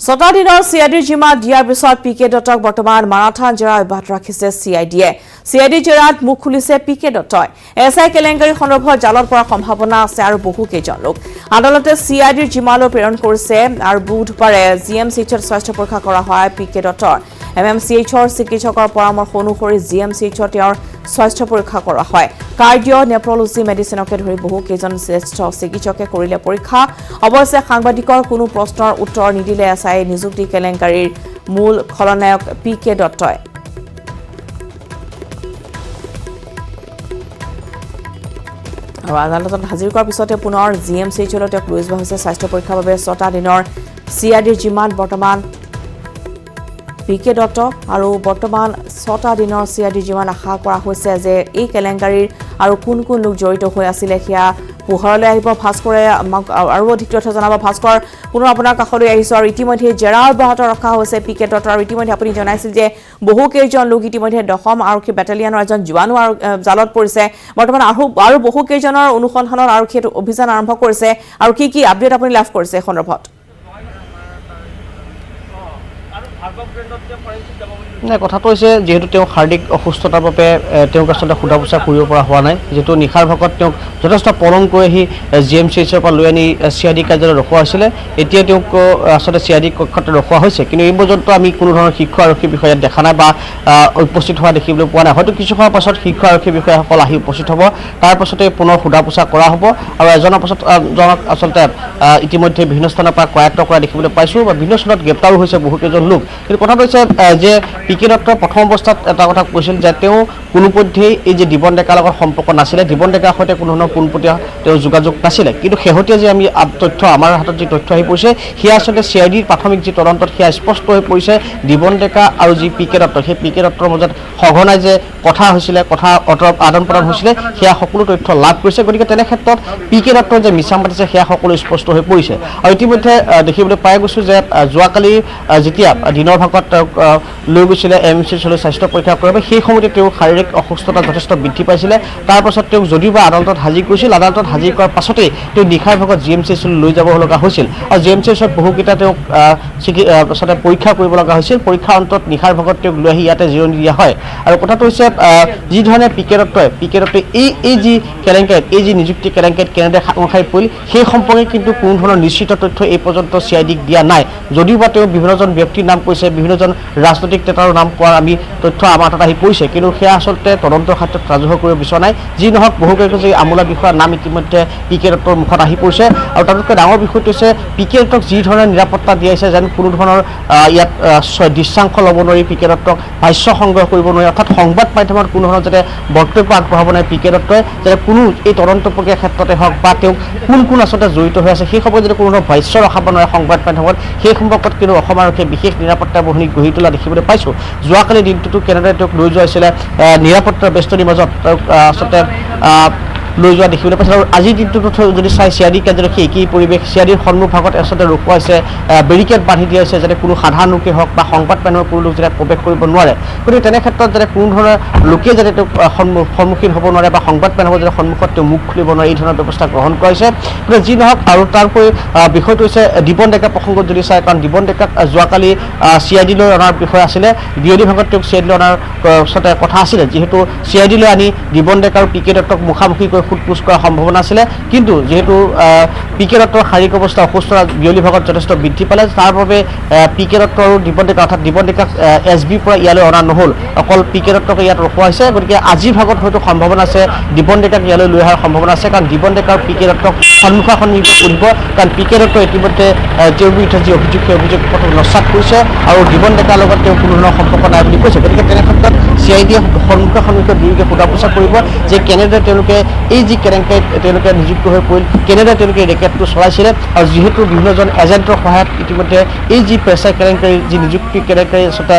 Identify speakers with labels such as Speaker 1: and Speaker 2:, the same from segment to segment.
Speaker 1: ছটা দিনৰ চিআইডিৰ জিম্মা দিয়াৰ পিছত পিকে দত্তক বৰ্তমান মাৰাথান জেৰা অব্যাহত ৰাখিছে চিআইডিয়ে। চিআইডি জেৰাত মুখ খুলিছে পিকে দত্তই। এছআই কেলেংকাৰী সন্দৰ্ভত জালত পৰাৰ সম্ভাৱনা আছে আৰু বহু কেইজন লোক আদালতে চিআইডিৰ জিম্মালৈ প্ৰেৰণ কৰিছে আৰু বুধবাৰে জিএমচিএইচত স্বাস্থ্য পৰীক্ষা কৰা হয় পিকে দত্তৰ। এমএমচিএইচৰ চিকিৎসকৰ পৰামৰ্শ অনুসৰি জিএমচিএইচত তেওঁৰ স্বাস্থ্য পৰীক্ষা কৰা হয়। কাৰ্ডিঅ' নেফ্ৰলজি মেডিচিনকে ধৰি বহু কেইজন জ্যেষ্ঠ চিকিৎসকে কৰিলে পৰীক্ষা। অৱশ্যে সাংবাদিকৰ কোনো প্ৰশ্নৰ উত্তৰ নিদিলে এছআই নিযুক্তি কেলেংকাৰীৰ মূল খলনায়ক পিকে দত্তই। আৰু আদালতত হাজিৰ কৰাৰ পিছতে পুনৰ জিএমচিএইচলৈ তেওঁক লৈ যোৱা হৈছে স্বাস্থ্য পৰীক্ষাৰ বাবে। 6টা দিনৰ চিআইডিৰ জিম্মাত বৰ্তমান পিকে দত্ত আৰু বৰ্তমান 6টা দিনৰ চিআইডিৰ জিম্মাত আশা কৰা হৈছে যে এই কেলেংকাৰীৰ আৰু কোন কোন লোক জড়িত হৈ আছিলে সেয়া পোহৰলৈ আহিব। ভাস্কৰে আৰু অধিক তথ্য জনাব। ভাস্কৰ, পুনৰ আপোনাৰ কাষলৈ আহিছোঁ আৰু ইতিমধ্যে জেৰা অব্যাহত ৰখা হৈছে পিকে দত্তৰ। আৰু ইতিমধ্যে আপুনি জনাইছিল যে বহু কেইজন লোক ইতিমধ্যে 10ম আৰক্ষী বেটেলিয়নৰ এজন জোৱানো আৰু জালত পৰিছে। বৰ্তমান আৰু বহু কেইজনৰ অনুসন্ধানত আৰক্ষীয়ে অভিযান আৰম্ভ কৰিছে। আৰু কি কি আপডেট আপুনি লাভ কৰিছে এই সন্দৰ্ভত?
Speaker 2: কথাটো হৈছে যিহেতু তেওঁ শাৰীৰিক অসুস্থতাৰ বাবে তেওঁক আচলতে সোধা পোছা কৰিব পৰা হোৱা নাই। যিহেতু নিশাৰ ভাগত তেওঁক যথেষ্ট পলম কৰি আহি জিএমচিএইচৰ পৰা লৈ আনি চিআইডি কাৰ্যালয়ত ৰখোৱা হৈছিলে। এতিয়া তেওঁক আচলতে চিআইডি কক্ষত ৰখোৱা হৈছে, কিন্তু এই পৰ্যন্ত আমি কোনো ধৰণৰ শীৰ্ষ আৰক্ষী বিষয়া দেখা নাই বা উপস্থিত হোৱা দেখিবলৈ পোৱা নাই। হয়তো কিছু সময়ৰ পাছত শীৰ্ষ আৰক্ষী বিষয়াসকল আহি উপস্থিত হ'ব, তাৰ পাছতে পুনৰ সোধা পোছা কৰা হ'ব আৰু এজনৰ পাছত জনক আচলতে ইতিমধ্যে বিভিন্ন স্থানৰ পৰা কৰায়ত্ব কৰা দেখিবলৈ পাইছোঁ বা বিভিন্ন স্থানত গ্ৰেপ্তাৰো হৈছে বহুকেইজন লোক। কিন্তু কথাটো হৈছে যে পিকে দত্তৰ প্ৰথম অৱস্থাত এটা কথা কৈছিল যে তেওঁ কোনোপধ্যেই এই যে দিবন ডেকাৰ লগত সম্পৰ্ক নাছিলে, দিবন ডেকাৰ সৈতে কোনো ধৰণৰ পোনপটীয়া তেওঁ যোগাযোগ নাছিলে। কিন্তু শেহতীয়া যে আমি তথ্য আমাৰ হাতত যি তথ্য আহি পৰিছে সেয়া আচলতে চিআইডিৰ প্ৰাথমিক যি তদন্তত সেয়া স্পষ্ট হৈ পৰিছে। দিবন ডেকা আৰু যি পিকে দত্ত, সেই পিকে দত্তৰ মাজত সঘনাই যে কথা হৈছিলে, কথা আদান প্ৰদান হৈছিলে, সেয়া সকলো তথ্য লাভ কৰিছে। গতিকে তেনে ক্ষেত্ৰত পিকে দত্তৰ যে মিছা মাতিছে সেয়া সকলো স্পষ্ট হৈ পৰিছে। আৰু ইতিমধ্যে দেখিবলৈ পাই গৈছোঁ যে যোৱাকালি যেতিয়া দিনৰ ভাগত তেওঁক লৈ গৈছিলে এমএমচিএইচলৈ স্বাস্থ্য পৰীক্ষা কৰাৰ বাবে, সেই সময়তে তেওঁৰ শাৰীৰিক অসুস্থতা যথেষ্ট বৃদ্ধি পাইছিলে। তাৰ পাছত তেওঁক যদিও বা আদালতত হাজিৰ কৰিছিল, আদালতত হাজিৰ কৰাৰ পাছতেই তেওঁ নিশাৰ ভাগত জিএমচিএইচলৈ লৈ যাব লগা হৈছিল। আৰু জিএমচিএইচত বহুকেইটা তেওঁক আচলতে পৰীক্ষা কৰিব লগা হৈছিল। পৰীক্ষাৰ অন্তত নিশাৰ ভাগত তেওঁক লৈ আহি ইয়াতে জিৰণি দিয়া হয়। আৰু কথাটো হৈছে যি ধৰণে পিকে দত্তই এই যি কেলেংকাৰীত, এই যি নিযুক্তি কেলেংকাৰীত কেনেদৰে সাঙুৰ খাই পৰিল সেই সম্পৰ্কে কিন্তু কোনো ধৰণৰ নিশ্চিত তথ্য এই পৰ্যন্ত চিআইডিক দিয়া নাই। যদিও বা তেওঁ বিভিন্নজন ব্যক্তিৰ নাম কৈছে, বিভিন্নজন ৰাজনৈতিক নেতাৰো নাম কোৱাৰ আমি তথ্য আমাৰ তাত আহি পৰিছে, কিন্তু সেয়া আচলতে তদন্তৰ ক্ষেত্ৰত ৰাজহুৱা কৰিব বিচৰা নাই। যি নহওক বহুকেইজন আমোলা বিষয়াৰ নাম ইতিমধ্যে পিকে দত্তৰ মুখত আহি পৰিছে। আৰু তাতোতকৈ ডাঙৰ বিষয়টো হৈছে পিকে দত্তক যি ধৰণে নিৰাপত্তা দিয়াইছে, যেন কোনো ধৰণৰ ইয়াত দৃশ্যাংশ ল'ব নোৱাৰি, পিকে দত্তক ভাষ্য সংগ্ৰহ কৰিব নোৱাৰি, অৰ্থাৎ সংবাদ মাধ্যমত কোনো ধৰণৰ যাতে বক্তব্য আগবঢ়াব নোৱাৰে পিকে দত্তই, যাতে কোনো এই তদন্ত প্ৰক্ৰিয়াৰ ক্ষেত্ৰতে হওক বা তেওঁক কোন আচলতে জড়িত হৈ আছে সেই সময়ত যদি কোনো ধৰণৰ ভাষ্য ৰখাব নোৱাৰে সংবাদ মাধ্যমত, সেই সম্পৰ্কত কিন্তু অসম আৰক্ষীয়ে বিশেষ নিৰাপত্তা বাহিনী গঢ়ি তোলা দেখিবলৈ পাইছোঁ। যোৱাকালি দিনটোতো কেনেদৰে তেওঁক লৈ যোৱা হৈছিলে নিৰাপত্তাৰ বেষ্টনীৰ মাজত তেওঁক আচলতে লৈ যোৱা দেখিবলৈ পাইছে। আৰু আজিৰ দিনটোতো যদি চাই চিআইডি কাৰ্যালয় সেই একেই পৰিৱেশ। চিআইডিৰ সন্মুখ ভাগত আচলতে ৰখোৱা হৈছে, বেৰিকেড বান্ধি দিয়া হৈছে যাতে কোনো সাধাৰণ লোকেই হওক বা সংবাদ মাধ্যমৰ কোনো লোক যাতে প্ৰৱেশ কৰিব নোৱাৰে। গতিকে তেনে ক্ষেত্ৰত যাতে কোনো ধৰণৰ লোকে যাতে তেওঁক সন্মুখীন হ'ব নোৱাৰে বা সংবাদ মাধ্যমৰ যাতে সন্মুখত তেওঁ মুখ খুলিব নোৱাৰে, এই ধৰণৰ ব্যৱস্থা গ্ৰহণ কৰা হৈছে। গতিকে যি নহওক, আৰু তাৰোপৰি বিষয়টো হৈছে দিবন ডেকা প্ৰসংগত যদি চায়, কাৰণ দিবন ডেকাক যোৱাকালি চিআইডিলৈ অনাৰ বিষয় আছিলে। বিয়লি ভাগত তেওঁক চিআইডিলৈ অনাৰ আচলতে কথা আছিলে, যিহেতু চিআইডিলৈ আনি দিবন ডেকা আৰু পিকে দত্তক মুখামুখি কৰি সোধ-পোছ কৰাৰ সম্ভাৱনা আছিলে। কিন্তু যিহেতু পিকে দত্তৰ শাৰীৰিক অৱস্থা অসুস্থতা বিয়লি ভাগত যথেষ্ট বৃদ্ধি পালে, তাৰ বাবে পিকে দত্ত আৰু দিবন ডেকা অৰ্থাৎ দিবন ডেকাক এছবিৰ পৰা ইয়ালৈ অনা নহ'ল, অকল পিকে দত্তক ইয়াত ৰখোৱা হৈছে। গতিকে আজিৰ ভাগত হয়তো সম্ভাৱনা আছে দিবন ডেকাক ইয়ালৈ লৈ অহাৰ সম্ভাৱনা আছে, কাৰণ দিবন ডেকা আৰু পিকে দত্তক সন্মুখাসন্মুখী সুধিব। কাৰণ পিকে দত্ত ইতিমধ্যে তেওঁৰ বিৰুদ্ধে যি অভিযোগ সেই অভিযোগ প্ৰথম নস্যাৎ কৰিছে আৰু দিবন ডেকাৰ লগত তেওঁ কোনো ধৰণৰ সম্পৰ্ক নাই বুলি কৈছে। গতিকে তেনে ক্ষেত্ৰত চিআইডিয়ে সন্মুখে দুয়োকে সোধা পোছা কৰিব যে কেনেদৰে তেওঁলোকে এই যি কেলেংকাৰীত তেওঁলোকে নিযুক্ত হৈ পৰিল, কেনেদৰে তেওঁলোকে ৰেকেটটো চলাইছিলে। আৰু যিহেতু বিভিন্নজন এজেণ্টৰ সহায়ত ইতিমধ্যে এই যি পেছাই কেলেংকাৰী, যি নিযুক্তি কেলেংকাৰী আচলতে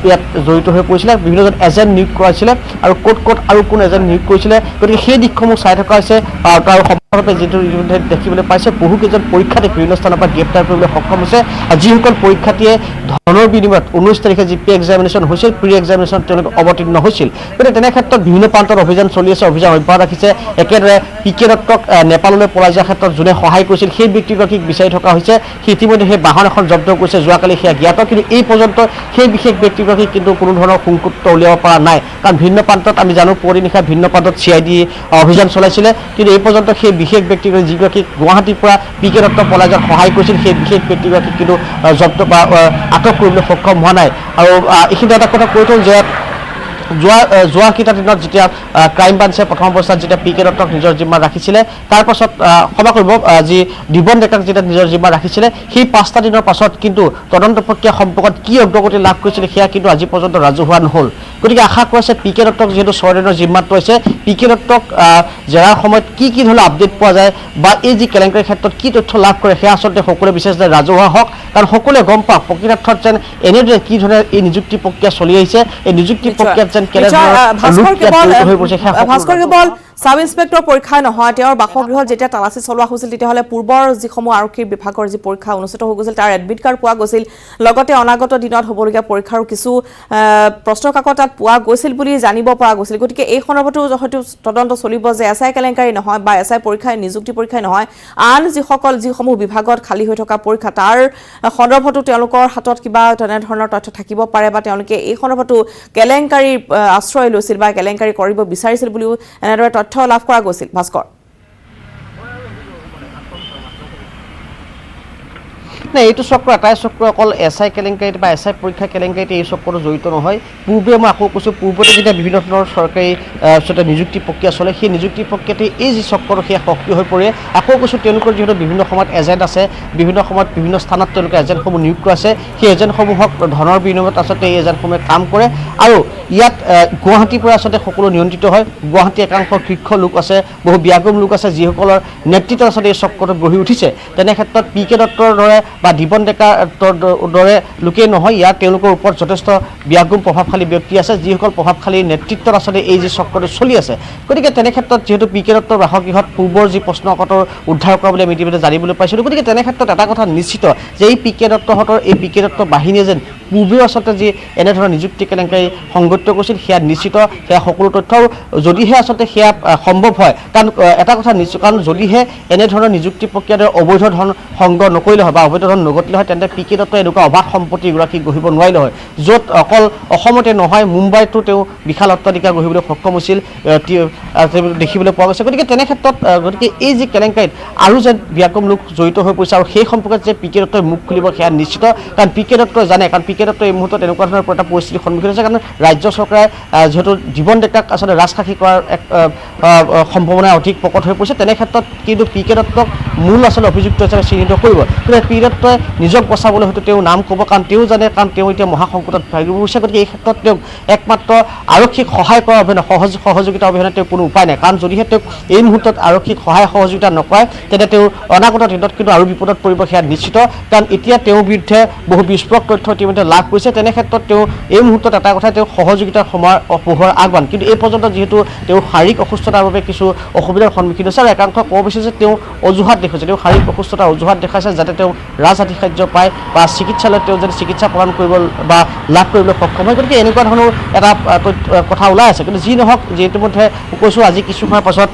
Speaker 2: ইয়াত জড়িত হৈ পৰিছিলে, বিভিন্নজন এজেণ্ট নিয়োগ কৰা হৈছিলে আৰু ক'ত আৰু কোন এজেণ্ট নিয়োগ কৰিছিলে। গতিকে সেই দিশসমূহ চাই থকা হৈছে। যেটো দেখিবলৈ পাইছে বহুকেইজন পৰীক্ষাতে বিভিন্ন স্থানৰ পৰা গ্ৰেপ্তাৰ কৰিবলৈ সক্ষম হৈছে আৰু যিসকল পৰীক্ষাৰ্থীয়ে ধনৰ বিনিময়ত 19 তাৰিখে জিপি এক্সামিনেশ্যন হৈছিল প্ৰি এক্সামিনেশ্যন তেওঁলোক অৱতীৰ্ণ হৈছিল গতিকে তেনে ক্ষেত্ৰত বিভিন্ন প্ৰান্তত অভিযান চলি আছে অভিযান অব্যাহত ৰাখিছে একেদৰে পিকে দত্তক নেপাললৈ পলাই যোৱাৰ ক্ষেত্ৰত যোনে সহায় কৰিছিল সেই ব্যক্তিগৰাকীক বিচাৰি থকা হৈছে সেই ইতিমধ্যে সেই বাহন এখন জব্দ কৰিছে যোৱাকালি সেয়া জ্ঞাত কিন্তু এই পৰ্যন্ত সেই বিশেষ ব্যক্তিগৰাকীক কিন্তু কোনো ধৰণৰ সংকুপ্ত উলিয়াব পৰা নাই কাৰণ ভিন্ন প্ৰান্তত আমি জানো পুৱতি নিশা ভিন্ন প্ৰান্তত CID অভিযান চলাইছিলে কিন্তু এই পৰ্যন্ত সেই বিশেষ ব্যক্তিগৰাকী যিগৰাকীক গুৱাহাটীৰ পৰা পিকে দত্ত পলাই যোৱাত সহায় কৰিছিল সেই বিশেষ ব্যক্তিগৰাকীক কিন্তু জব্দ বা আটক কৰিবলৈ সক্ষম হোৱা নাই আৰু এইখিনি এটা কথা কৈ থওঁ যে যোৱা কেইটা দিনত যেতিয়া ক্ৰাইম ব্ৰাঞ্চে প্ৰথম অৱস্থাত যেতিয়া পিকে দত্তক নিজৰ জিম্মাত ৰাখিছিলে তাৰ পাছত ক্ষমা কৰিব যি দিবন ডেকাক যেতিয়া নিজৰ জিম্মাত ৰাখিছিলে সেই 5টা দিনৰ পাছত কিন্তু তদন্ত প্ৰক্ৰিয়া সম্পৰ্কত কি অগ্ৰগতি লাভ কৰিছিলে সেয়া কিন্তু আজি পৰ্যন্ত ৰাজহুৱা নহ'ল গতিকে আশা কৰিছে পিকে দত্তক যিহেতু 6 দিনৰ জিম্মাত লৈছে পিকে দত্তক জেৰাৰ সময়ত কি ধৰণৰ আপডেট পোৱা যায় বা এই যি কেলেংকাৰীৰ ক্ষেত্ৰত কি তথ্য লাভ কৰে সেয়া আচলতে সকলোৱে বিচাৰিছে যে ৰাজহুৱা হওক কাৰণ সকলোৱে গম পাওক প্ৰকৃতাৰ্থত যেন এনেদৰে কি ধৰণে এই নিযুক্তি প্ৰক্ৰিয়া চলি আহিছে এই নিযুক্তি প্ৰক্ৰিয়াত যেন
Speaker 1: ভাস্কৰ কেৱল সাব ইন্সপেক্টৰ পৰীক্ষাই নহয় তেওঁৰ বাসগৃহত যেতিয়া তালাচী চলোৱা হৈছিল তেতিয়াহ'লে পূৰ্বৰ যিসমূহ আৰক্ষী বিভাগৰ যি পৰীক্ষা অনুষ্ঠিত হৈ গৈছিল তাৰ এডমিট কাৰ্ড পোৱা গৈছিল লগতে অনাগত দিনত হ'বলগীয়া পৰীক্ষাৰো কিছু প্ৰশ্ন কাকত তাত পোৱা গৈছিল বুলি জানিব পৰা গৈছিল গতিকে এই সন্দৰ্ভতো হয়তো তদন্ত চলিব যে এছআই কেলেংকাৰী নহয় বা এছআই পৰীক্ষাই নিযুক্তি পৰীক্ষাই নহয় আন যিসমূহ বিভাগত খালী হৈ থকা পৰীক্ষা তাৰ সন্দৰ্ভতো তেওঁলোকৰ হাতত কিবা তেনেধৰণৰ তথ্য থাকিব পাৰে বা তেওঁলোকে এই সন্দৰ্ভতো কেলেংকাৰীৰ আশ্ৰয় লৈছিল বা কেলেংকাৰী কৰিব বিচাৰিছিল বুলিও এনেদৰে তথ্য লাভ কৰা গৈছিল ভাস্কৰ
Speaker 2: না এইটো চক্ৰ এটাই চক্ৰ অকল এছআই কেলেংকাৰীত বা এছআই পৰীক্ষা কেলেংকাৰীত এই চক্ৰটো জড়িত নহয় পূৰ্বে মই আকৌ কৈছোঁ পূৰ্বতে যেতিয়া বিভিন্ন ধৰণৰ চৰকাৰী নিযুক্তি প্ৰক্ৰিয়া চলে সেই নিযুক্তি প্ৰক্ৰিয়াতে এই যি চক্ৰটো সেয়া সক্ৰিয় হৈ পৰে আকৌ কৈছোঁ তেওঁলোকৰ যিহেতু বিভিন্ন সময়ত এজেণ্ট আছে বিভিন্ন সময়ত বিভিন্ন স্থানত তেওঁলোকে এজেণ্টসমূহ নিয়োগ কৰা আছে সেই এজেণ্টসমূহক ধনৰ বিনিময়ত আচলতে এই এজেণ্টসমূহে কাম কৰে আৰু ইয়াত গুৱাহাটীৰ পৰা আচলতে সকলো নিয়ন্ত্ৰিত হয় গুৱাহাটী একাংশ শীৰ্ষ লোক আছে বহু ব্যাগম লোক আছে যিসকলৰ নেতৃত্বত আচলতে এই চক্ৰটো গঢ়ি উঠিছে তেনে ক্ষেত্ৰত পিকে দত্তৰ দৰে বা দিবন ডেকাৰ দৰে লোকেই নহয় ইয়াত তেওঁলোকৰ ওপৰত যথেষ্ট ব্যাগুম প্ৰভাৱশালী ব্যক্তি আছে যিসকল প্ৰভাৱশালী নেতৃত্বত আচলতে এই যি চক্ৰটো চলি আছে গতিকে তেনে ক্ষেত্ৰত যিহেতু পিকে দত্তৰ বাসগৃহত পূৰ্বৰ যি প্ৰশ্নকাকতৰ উদ্ধাৰ কৰা বুলি আমি ইতিমধ্যে জানিবলৈ পাইছিলোঁ গতিকে তেনে ক্ষেত্ৰত এটা কথা নিশ্চিত যে এই পিকে দত্তহঁতৰ এই পিকে দত্ত বাহিনীয়ে যেন পূৰ্বেও আচলতে যি এনেধৰণৰ নিযুক্তি কেলেংকাৰী সংগঠিত কৰিছিল সেয়া নিশ্চিত সেয়া সকলো তথ্য যদিহে আচলতে সেয়া সম্ভৱ হয় কাৰণ এটা কথা নিশ্চিত কাৰণ যদিহে এনেধৰণৰ নিযুক্তি প্ৰক্ৰিয়াৰ অবৈধ ধন সংগ্ৰহ নকৰিলে হয় বা অবৈধ ধন নঘটিলে হয় তেন্তে পিকে দত্ত এনেকুৱা অবাধ সম্পত্তি এগৰাকী গঢ়িব নোৱাৰিলে হয় য'ত অকল অসমতে নহয় মুম্বাইতো তেওঁ বিশাল অট্টালিকা গঢ়িবলৈ সক্ষম হৈছিল দেখিবলৈ পোৱা গৈছে গতিকে তেনে ক্ষেত্ৰত গতিকে এই যি কেলেংকাৰীত আৰু যেন ব্যাপক লোক জড়িত হৈ পৰিছে আৰু সেই সম্পৰ্কত যে পিকে দত্তই মুখ খুলিব সেয়া নিশ্চিত কাৰণ পিকে দত্তই জানে কাৰণ পিকে দত্তই এই মুহূৰ্তত এনেকুৱা ধৰণৰ এটা পৰিস্থিতিৰ সন্মুখীন হৈছে কাৰণ ৰাজ্য চৰকাৰে যিহেতু জীৱন ডেকাক আচলতে ৰাজসাক্ষী কৰাৰ এক সম্ভাৱনা অধিক প্ৰকট হৈ পৰিছে তেনে ক্ষেত্ৰত কিন্তু পিকে দত্তক মূল আচলতে অভিযুক্ত হিচাপে চিহ্নিত কৰিব কিন্তু পিকে দত্তই নিজক বচাবলৈ হয়তো তেওঁ নাম ক'ব কাৰণ তেওঁ জানে কাৰণ তেওঁ এতিয়া মহাসংকটত ভাগিব গৈছে গতিকে এই ক্ষেত্ৰত তেওঁক একমাত্ৰ আৰক্ষীক সহায় কৰাৰ অভিযান সহযোগিতা অভিযানে তেওঁ কোনো উপায় নাই কাৰণ যদিহে তেওঁক এই মুহূৰ্তত আৰক্ষীক সহায় সহযোগিতা নকৰে তেন্তে তেওঁ অনাগত দিনত কিন্তু আৰু বিপদত পৰিব সেয়া নিশ্চিত কাৰণ এতিয়া তেওঁৰ বিৰুদ্ধে বহু বিস্ফোৰক তথ্য ইতিমধ্যে লাভ কৰিছে তেনে ক্ষেত্ৰত তেওঁ এই মুহূৰ্তত এটা কথা তেওঁ সহযোগিতাৰ সময় পোহৰ আগবান কিন্তু এই পৰ্যন্ত যিহেতু তেওঁ শাৰীৰিক অসুস্থতাৰ বাবে কিছু অসুবিধাৰ সন্মুখীন হৈছে আৰু একাংশ ক'ব বিচাৰিছে যে তেওঁ অজুহাত দেখুৱাইছে তেওঁ শাৰীৰিক অসুস্থতাৰ অজুহাত দেখাইছে যাতে তেওঁ ৰাজসাহায্য পায় বা চিকিৎসালয়ত তেওঁ যাতে চিকিৎসা প্ৰদান কৰিব বা লাভ কৰিবলৈ সক্ষম হয় গতিকে এনেকুৱা ধৰণৰ এটা কথা ওলাই আছে কিন্তু যি নহওক যে ইতিমধ্যে কৈছোঁ আজি কিছু সময়ৰ পাছত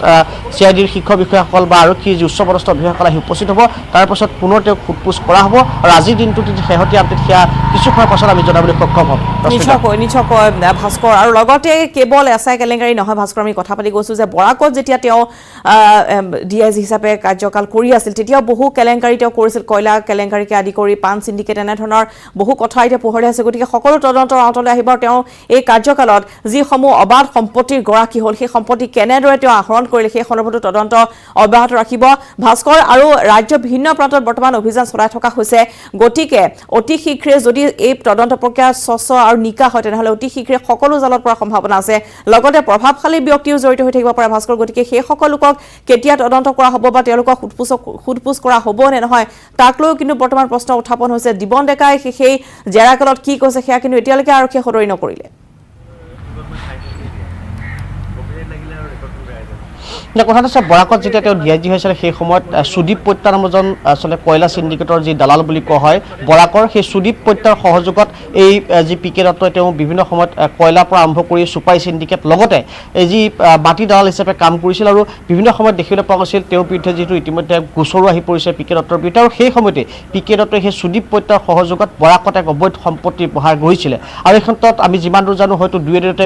Speaker 2: CIDৰ শীৰ্ষ বিষয়াসকল বা আৰক্ষীৰ যি উচ্চপদস্থ বিষয়াসকল আহি উপস্থিত হ'ব তাৰ পাছত পুনৰ তেওঁক সোধপোছ কৰা হ'ব আৰু আজিৰ দিনটোত শেহতীয়া আপডেট সেয়া কিছু সময়ৰ পাছত আমি জনাবলৈ সক্ষম হ'ম
Speaker 1: নিশ্চয়কৈ ভাস্কৰ আৰু লগতে কেৱল এছআই কেলেংকাৰী নহয় ভাস্কৰ আমি কথা পাতি গৈছোঁ যে বৰাকত যেতিয়া তেওঁ DIG হিচাপে কাৰ্যকাল কৰি আছিল তেতিয়াও বহু কেলেংকাৰী তেওঁ কৰিছিল কয়লা কেলেংকাৰীকে আদি কৰি পান চিণ্ডিকেট এনেধৰণৰ বহু কথা এতিয়া পোহৰলৈ আছে গতিকে সকলো তদন্তৰ আওতালৈ আহিব তেওঁ এই কাৰ্যকালত যিসমূহ অবাধ সম্পত্তিৰ গৰাকী হ'ল সেই সম্পত্তি কেনেদৰে তেওঁ আহৰণ কৰিলে সেই সন্দৰ্ভতো তদন্ত অব্যাহত ৰাখিব ভাস্কৰ আৰু ৰাজ্যৰ বিভিন্ন প্ৰান্তত বৰ্তমান অভিযান চলাই থকা হৈছে গতিকে অতি শীঘ্ৰে যদি এই তদন্ত প্ৰক্ৰিয়া স্বচ্ছ আৰু নিকা হয় তেনেহ'লে অতি শীঘ্ৰে সকলো জালত পৰাৰ সম্ভাৱনা আছে লগতে প্ৰভাৱশালী ব্যক্তিও জড়িত হৈ থাকিব পাৰে ভাস্কৰ গতিকে সেই সকলো লোকক কেতিয়া তদন্ত কৰা হ'ব বা তেওঁলোকক সোধপোছ কৰা হ'ব নে নহয় তাক লৈও কিন্তু বৰ্তমান প্ৰশ্ন উত্থাপন হৈছে দিবন ডেকাই সেই জেৰাকালত কি কৈছে সেয়া কিন্তু এতিয়ালৈকে আৰক্ষীয়ে সদৰি নকৰিলে
Speaker 2: যে কথাটো হৈছে বৰাকত যেতিয়া তেওঁ ডিআইজি হৈছিলে সেই সময়ত সুদীপ পট্টা নামজন আচলতে কয়লা চিণ্ডিকেটৰ যি দালাল বুলি কোৱা হয় বৰাকৰ সেই সুদীপ পট্টাৰ সহযোগত এই যি পিকে দত্তই তেওঁ বিভিন্ন সময়ত কয়লাৰ পৰা আৰম্ভ কৰি চুপাৰী চিণ্ডিকেট লগতে এই যি মাটি দালাল হিচাপে কাম কৰিছিল আৰু বিভিন্ন সময়ত দেখিবলৈ পোৱা গৈছিল তেওঁৰ বিৰুদ্ধে যিটো ইতিমধ্যে গোচৰো আহি পৰিছে পিকে দত্তৰ বিৰুদ্ধে আৰু সেই সময়তে পিকে দত্তই সেই সুদীপ পট্টাৰ সহযোগত বৰাকত এক অবৈধ সম্পত্তি উপহাৰ গঢ়িছিলে আৰু এই ক্ষেত্ৰত আমি যিমান দূৰ জানো হয়তো দুই এদিনতে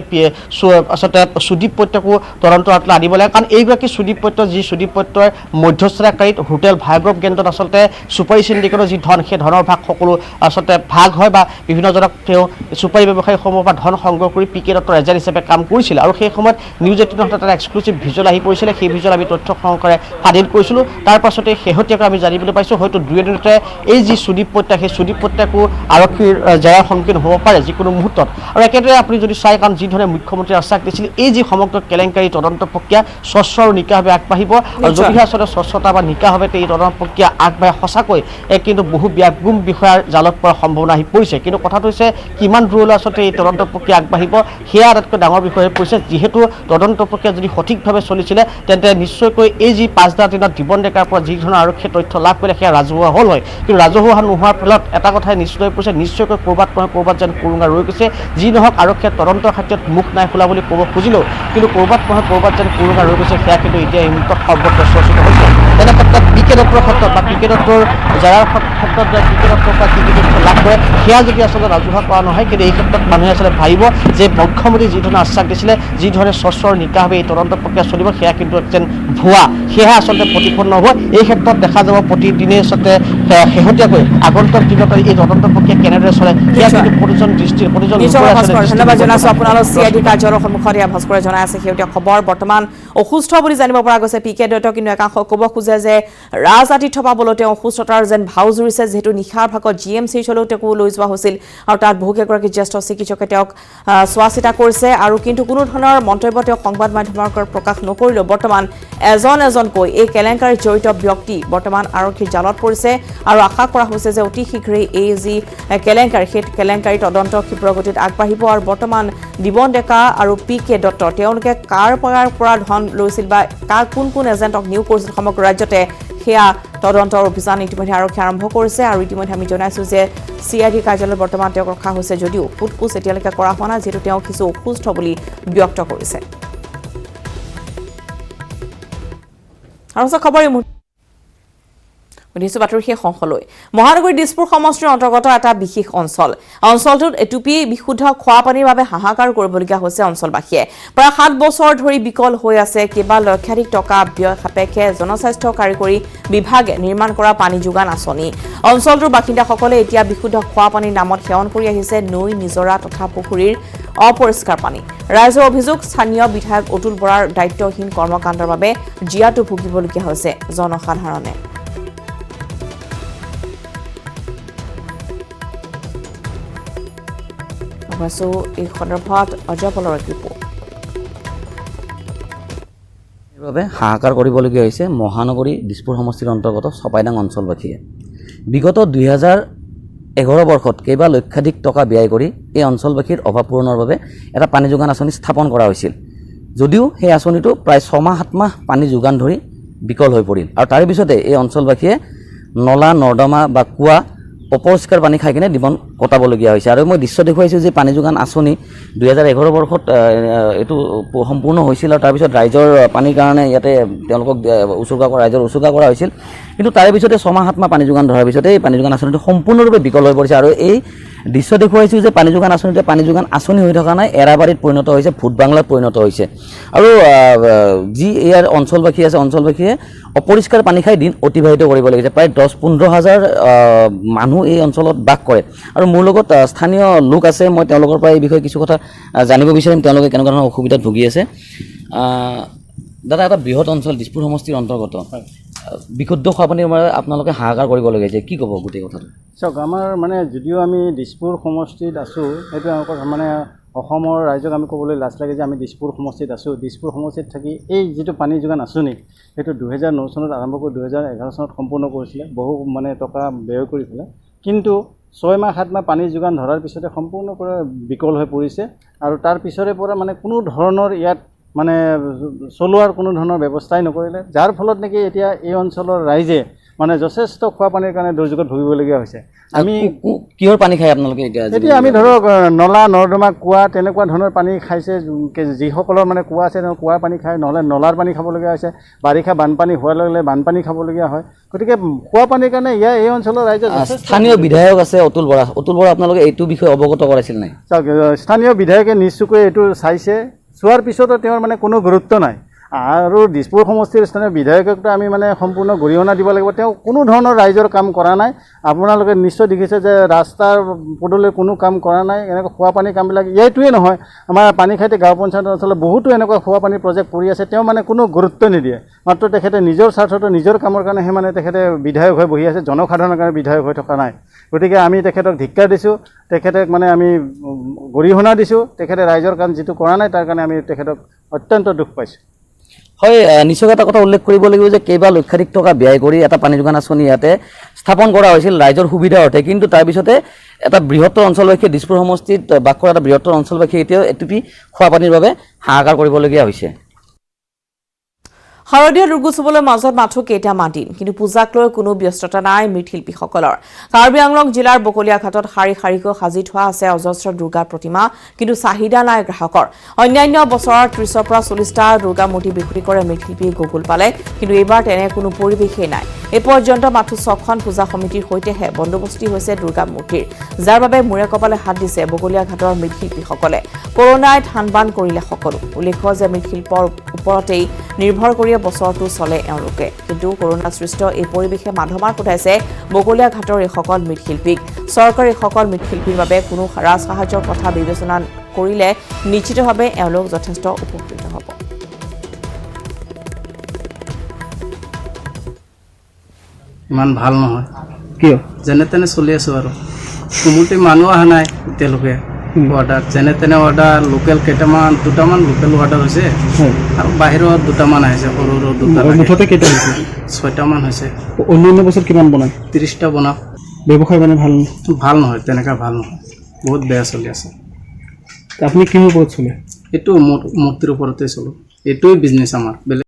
Speaker 2: আচলতে সুদীপ পট্টাকো তদন্তৰ হাতলৈ আনিব লাগে কাৰণ এইগৰাকী সুদীপ পট্টা যি সুদীপ পট্টই মধ্যস্থতাকাৰীত হোটেল ভাইগ্ৰভ কেন্দ্ৰত আচলতে চুপাৰী চিণ্ডিকেটৰ যি ধন সেই ধনৰ ভাগ সকলো আচলতে ভাগ হয় বা বিভিন্নজনক তেওঁ চুপাৰী ব্যৱসায়ীসমূহৰ পৰা ধন সংগ্ৰহ কৰি পিকে দত্তৰ এজেণ্ট হিচাপে কাম কৰিছিল আৰু সেই সময়ত নিউজ 18 হাতত এটা এক্সক্লুচিভ ভিজুৱেল আহি পৰিছিলে সেই ভিজুৱেল আমি তথ্য সহকাৰে স্বাধীন কৰিছিলোঁ তাৰ পাছতে শেহতীয়াকৈ আমি জানিবলৈ পাইছোঁ হয়তো দুই এদিনতে এই যি সুদীপ পট্টা সেই সুদীপ পট্টাকো আৰক্ষীৰ জেৰাৰ সন্মুখীন হ'ব পাৰে যিকোনো মুহূৰ্তত আৰু একেদৰে আপুনি যদি চাই কাৰণ যিধৰণে মুখ্যমন্ত্ৰীয়ে আশ্বাস দিছিল এই যি সমগ্ৰ কেলেংকাৰী তদন্ত প্ৰক্ৰিয়া স্বচ্ছ আৰু নিকাভাৱে আগবাঢ়িব আৰু যদিহে আচলতে স্বচ্ছতা বা নিকাভাৱে এই তদন্ত প্ৰক্ৰিয়া আগবাঢ়ে সঁচাকৈ কিন্তু বহু ব্যাপগুম বিষয়াৰ জালত পৰাৰ সম্ভাৱনা আহি পৰিছে কিন্তু কথাটো হৈছে কিমান দূৰলৈ আচলতে এই তদন্ত প্ৰক্ৰিয়া আগবাঢ়িব সেয়া আটাইতকৈ ডাঙৰ বিষয় হৈ পৰিছে যিহেতু তদন্ত প্ৰক্ৰিয়া যদি সঠিকভাৱে চলিছিলে তেন্তে নিশ্চয়কৈ এই যি 5 দিনত জীৱন ডেকাৰ পৰা যি ধৰণৰ আৰক্ষীয়ে তথ্য লাভ কৰিলে সেয়া ৰাজহুৱা হ'ল হয় কিন্তু ৰাজহুৱা নোহোৱাৰ ফলত এটা কথাই নিশ্চিত হৈ পৰিছে নিশ্চয়কৈ ক'ৰবাত যেন কুৰুঙা ৰৈ গৈছে যি নহওক আৰক্ষীয়ে তদন্তৰ ক্ষেত্ৰত মুখ নাই খোলা বুলি ক'ব খুজিলেও কিন্তু ক'ৰবাত যেন কুৰুঙা ৰৈ গৈছে সেয়া কিন্তু এতিয়া এই মুহূৰ্তত সৰ্বত্ৰ চৰ্চিত হৈছে তেনে ক্ষেত্ৰত পিকে দত্তৰ ক্ষেত্ৰত বা পিকে দত্তৰ জেৰাৰ ক্ষেত্ৰত পিকে দত্তৰ পৰা কি তথ্য লাভ কৰে সেয়া যদি আচলতে ৰাজহুৱা কৰা নহয় কিন্তু এই ক্ষেত্ৰত মানুহে আচলতে ভাবিব যে মুখ্যমন্ত্ৰী যি ধৰণে আশ্বাস দিছিলে যি ধৰণে স্বচ্ছ আৰু নিকাভাৱে এই তদন্ত প্ৰক্ৰিয়া চলিব সেয়া কিন্তু যেন ভুৱা সেয়া আচলতে প্ৰতিপন্ন হ'ব এই ক্ষেত্ৰত দেখা যাব প্ৰতিদিনে আচলতে শেহতীয়াকৈ আগন্তুক দিনত এই তদন্ত প্ৰক্ৰিয়া কেনেদৰে চলে সেয়া কিন্তু প্ৰতিজন
Speaker 1: ধন্যবাদ জনাইছোঁ আপোনালোক চিআইডি কাৰ্যালয়ৰ সন্মুখত এয়া ভাস্কৰে জনাই আছে শেহতীয়া খবৰ বৰ্তমান অসুস্থ বুলি জানিব পৰা গৈছে পিকে দত্ত কিন্তু একাংশই ক'ব খোজে যে ৰাজআতিথ্য পাবলৈ তেওঁ অসুস্থতাৰ যেন ভাও জুৰিছে যিহেতু নিশাৰ ভাগত GMCHলৈ তেওঁকো লৈ যোৱা হৈছিল আৰু তাত বহুকেইগৰাকী জ্যেষ্ঠ চিকিৎসকে তেওঁক চোৱা চিতা কৰিছে আৰু কিন্তু কোনো ধৰণৰ মন্তব্য তেওঁ সংবাদ মাধ্যমৰ প্ৰকাশ নকৰিলেও বৰ্তমান এজনকৈ এই কেলেংকাৰীত জড়িত ব্যক্তি বৰ্তমান আৰক্ষীৰ জালত পৰিছে আৰু আশা কৰা হৈছে যে অতি শীঘ্ৰেই এই যি কেলেংকাৰী সেই কেলেংকাৰী তদন্ত ক্ষীপ্ৰগতিত আগবাঢ়িব আৰু বৰ্তমান জীৱন ডেকা আৰু পিকে দত্ত তেওঁলোকে কাৰ পৰা ধন লৈছিল বা কোন এজেণ্টক নিয়োগ কৰিছিল সমগ্ৰ ৰাজ্যতে সেয়া তদন্তৰ অভিযান ইতিমধ্যে আৰক্ষী আৰম্ভ কৰিছে আৰু ইতিমধ্যে আমি জনাইছোঁ যে চিআইডি কাৰ্যালয়ত বৰ্তমান তেওঁক ৰখা হৈছে যদিও সোধপোছ এতিয়ালৈকে কৰা হোৱা নাই যিহেতু তেওঁ কিছু অসুস্থ বুলি ব্যক্ত কৰিছে আৰু খবৰ উদ্দেশ্য বাতৰি শেষ অংশলৈ মহানগৰী দিছপুৰ সমষ্টিৰ অন্তৰ্গত এটা বিশেষ অঞ্চলটোত এটুপি বিশুদ্ধ খোৱা পানীৰ বাবে হাহাকাৰ কৰিবলগীয়া হৈছে অঞ্চলবাসীয়ে প্ৰায় 7 বছৰ ধৰি বিকল হৈ আছে কেইবা লক্ষাধিক টকা ব্যয় সাপেক্ষে জনস্বাস্থ্য কাৰিকৰী বিভাগে নিৰ্মাণ কৰা পানী যোগান আঁচনি অঞ্চলটোৰ বাসিন্দাসকলে এতিয়া বিশুদ্ধ খোৱা পানীৰ নামত সেৱন কৰি আহিছে নৈ নিজৰা তথা পুখুৰীৰ অপৰিষ্কাৰ পানী ৰাইজৰ অভিযোগ স্থানীয় বিধায়ক অতুল বৰাৰ দায়িত্বহীন কৰ্মকাণ্ডৰ বাবে জিয়াটো ভুগিবলগীয়া হৈছে জনসাধাৰণে এই সন্দৰ্ভত অজয়পলৰ ৰিপৰ্ট
Speaker 3: বাবে হাহাকাৰ কৰিবলগীয়া হৈছে মহানগৰী দিছপুৰ সমষ্টিৰ অন্তৰ্গত চপাইডাং অঞ্চলবাসীয়ে বিগত 2011 বৰ্ষত কেইবা লক্ষাধিক টকা ব্যয় কৰি এই অঞ্চলবাসীৰ অভাৱ পূৰণৰ বাবে এটা পানী যোগান আঁচনি স্থাপন কৰা হৈছিল যদিও সেই আঁচনিটো প্ৰায় 6-7 মাহ পানী যোগান ধৰি বিকল হৈ পৰিল আৰু তাৰ পিছতে এই অঞ্চলবাসীয়ে নলা নৰ্দমা বা কুৱা অপৰিষ্কাৰ পানী খাই কিনে জীৱন কটাবলগীয়া হৈছে আৰু মই দৃশ্য দেখুৱাইছোঁ যে পানী যোগান আঁচনি 2011 বৰ্ষত এইটো সম্পূৰ্ণ হৈছিল আৰু তাৰপিছত ৰাইজৰ পানীৰ কাৰণে ইয়াতে তেওঁলোকক ৰাইজৰ উচৰ্গা কৰা হৈছিল কিন্তু তাৰে পিছতে 6-7 মাহ পানী যোগান ধৰাৰ পিছতে এই পানী যোগান আঁচনিটো সম্পূৰ্ণৰূপে বিকল হৈ পৰিছে আৰু এই দৃশ্য দেখুৱাইছোঁ যে পানী যোগান আঁচনিতে পানী যোগান আঁচনি হৈ থকা নাই এৰাবাৰীত পৰিণত হৈছে ভূত বাংলাত পৰিণত হৈছে আৰু যি ইয়াৰ অঞ্চলবাসী আছে অঞ্চলবাসীয়ে অপৰিষ্কাৰ পানী খাই দিন অতিবাহিত কৰিব লাগিছে প্ৰায় 10-15 হাজাৰ মানুহ এই অঞ্চলত বাস কৰে আৰু মোৰ লগত স্থানীয় লোক আছে মই তেওঁলোকৰ পৰা এই বিষয়ে কিছু কথা জানিব বিচাৰিম তেওঁলোকে কেনেকুৱা ধৰণৰ অসুবিধাত ভুগি আছে দাদা এটা বৃহৎ অঞ্চল দিছপুৰ সমষ্টিৰ অন্তৰ্গত বিশুদ্ধ খোৱা পানীৰ বাবে আপোনালোকে হাহাকাৰ কৰিবলগীয়া হৈছে কি ক'ব গোটেই কথাটো
Speaker 4: চাওক আমাৰ মানে যদিও আমি দিছপুৰ সমষ্টিত আছোঁ সেইটো মানে অসমৰ ৰাইজক আমি ক'বলৈ লাজ লাগে যে আমি দিছপুৰ সমষ্টিত আছোঁ দিছপুৰ সমষ্টিত থাকি এই যিটো পানী যোগান আঁচনি সেইটো 2009 চনত আৰম্ভ কৰি 2011 চনত সম্পূৰ্ণ কৰিছিলে বহু মানে টকা ব্যয় কৰি পেলাই কিন্তু 6-7 মাহ পানী যোগান ধৰাৰ পিছতে সম্পূৰ্ণকৈ বিকল হৈ পৰিছে আৰু তাৰ পিছৰে পৰা মানে কোনো ধৰণৰ ইয়াত মানে চলোৱাৰ কোনো ধৰণৰ ব্যৱস্থাই নকৰিলে, যাৰ ফলত নেকি এতিয়া এই অঞ্চলৰ ৰাইজে মানে যথেষ্ট খোৱা পানীৰ কাৰণে দুৰ্যোগত ভুগিবলগীয়া হৈছে। আমি
Speaker 3: কিহৰ পানী খায় আপোনালোকে
Speaker 4: এতিয়া আমি ধৰক নলা নৰ্দমা কুঁৱা তেনেকুৱা ধৰণৰ পানী খাইছে, যিসকলৰ মানে কুঁৱা আছে তেওঁ কুঁৱাৰ পানী খায়, নহ'লে নলাৰ পানী খাবলগীয়া হৈছে। বাৰিষা বানপানী হোৱাৰ লগে লগে বানপানী খাবলগীয়া হয়। গতিকে খোৱা পানীৰ কাৰণে এই অঞ্চলৰ ৰাইজে
Speaker 3: স্থানীয় বিধায়ক আছে অতুল বৰা আপোনালোকে এইটো বিষয়ে অৱগত কৰাইছিল নাই?
Speaker 4: চাওক, স্থানীয় বিধায়কে নিশ্চয়কৈ এইটো চাইছে, চোৱাৰ পিছতো তেওঁৰ মানে কোনো গুৰুত্ব নাই। আৰু দিছপুৰ সমষ্টিৰ স্থানীয় বিধায়ককতো আমি মানে সম্পূৰ্ণ গৰিহণা দিব লাগিব। তেওঁ কোনো ধৰণৰ ৰাইজৰ কাম কৰা নাই। আপোনালোকে নিশ্চয় দেখিছে যে ৰাস্তাৰ পদূলিৰ কোনো কাম কৰা নাই। এনেকুৱা খোৱা পানীৰ কামবিলাক এইটোৱে নহয়, আমাৰ পানীখাইটি গাঁও পঞ্চায়ত অঞ্চলত বহুতো এনেকুৱা খোৱা পানীৰ প্ৰজেক্ট পৰি আছে, তেওঁ মানে কোনো গুৰুত্ব নিদিয়ে। মাত্ৰ তেখেতে নিজৰ স্বাৰ্থটো নিজৰ কামৰ কাৰণেহে মানে তেখেতে বিধায়ক হৈ বহি আছে, জনসাধাৰণৰ কাৰণে বিধায়ক হৈ থকা নাই। গতিকে আমি তেখেতক ধিক্কাৰ দিছোঁ, তেখেতক মানে আমি গৰিহণা দিছোঁ। তেখেতে ৰাইজৰ কাম যিটো কৰা নাই তাৰ কাৰণে আমি তেখেতক অত্যন্ত দুখ পাইছোঁ।
Speaker 3: হয়, নিশ্চয় এটা কথা উল্লেখ কৰিব লাগিব যে কেইবা লক্ষাধিক টকা ব্যয় কৰি এটা পানী যোগান আঁচনি ইয়াতে স্থাপন কৰা হৈছিল ৰাইজৰ সুবিধাৰ অৰ্থে, কিন্তু তাৰপিছতে এটা বৃহত্তৰ অঞ্চলবাসীয়ে দিছপুৰ সমষ্টিত বাস কৰা এটা বৃহত্তৰ অঞ্চলবাসীয়ে এতিয়াও এটুপি খোৱা পানীৰ বাবে হাহাকাৰ কৰিবলগীয়া হৈছে।
Speaker 1: শাৰদীয় দুৰ্গোৎসৱলৈ চুবলৈ মাজত মাথো কেইটামান দিন, কিন্তু পূজাক লৈ কোনো ব্যস্ততা নাই মৃৎশিল্পীসকলৰ। কাৰ্বি আংলং জিলাৰ বকলিয়াঘাটত শাৰী শাৰীকৈ সাজি থোৱা আছে অজস্ৰ দুৰ্গা প্ৰতিমা, কিন্তু চাহিদা নাই গ্ৰাহকৰ। অন্যান্য বছৰৰ 30ৰ পৰা 40টা দুৰ্গা মূৰ্তি বিক্ৰী কৰে মৃৎশিল্পী গগুল পালে, কিন্তু এইবাৰ তেনে কোনো পৰিৱেশেই নাই। এই পৰ্যন্ত মাথো 6খন পূজা সমিতিৰ সৈতেহে বন্দোবস্তি হৈছে দুৰ্গা মূৰ্তিৰ, যাৰ বাবে মূৰে কপালে হাত দিছে বকলিয়াঘাটৰ মৃৎশিল্পীসকলে। কৰোনাই থান-বান কৰিলে সকলো। উল্লেখ্য যে মৃৎশিল্পৰ ওপৰতেই নিৰ্ভৰ কৰি বছৰটো চলে এওঁলোকে, কিন্তু কৰোনা সৃষ্ট এই পৰিৱেশে মাধমাৰ ফুটাইছে বকলিয়াঘাটৰ এইসকল মৃৎশিল্পীক। চৰকাৰে এইসকল মৃৎশিল্পীৰ বাবে কোনো ৰাজসাহায্যৰ কথা বিবেচনা কৰিলে নিশ্চিতভাৱে এওঁলোক যথেষ্ট উপকৃত হ'ব।
Speaker 5: ইমান ভাল নহয়, কিয় যেনে তেনে চলি আছোঁ আৰু কোমোটি মানুহ অহা নাই এতিয়ালৈকে। অৰ্ডাৰ যেনে তেনে অৰ্ডাৰ লোকেল দুটামান লোকেল অৰ্ডাৰ হৈছে আৰু বাহিৰত দুটামান আহিছে, সৰু সৰু দুটা।
Speaker 6: মুঠতে কেইটা হৈছে?
Speaker 5: 6টামান হৈছে।
Speaker 6: অন্যান্য বছৰত কিমান বনায়?
Speaker 5: 30টা বনাওঁ।
Speaker 6: ব্যৱসায় মানে ভাল
Speaker 5: নহয়, তেনেকুৱা ভাল নহয়, বহুত বেয়া চলি আছে।
Speaker 6: আপুনি কিহৰ ওপৰত চলে?
Speaker 5: এইটো মূৰ্তিৰ ওপৰতে চলোঁ, এইটোৱে বিজনেছ আমাৰ। বেলেগ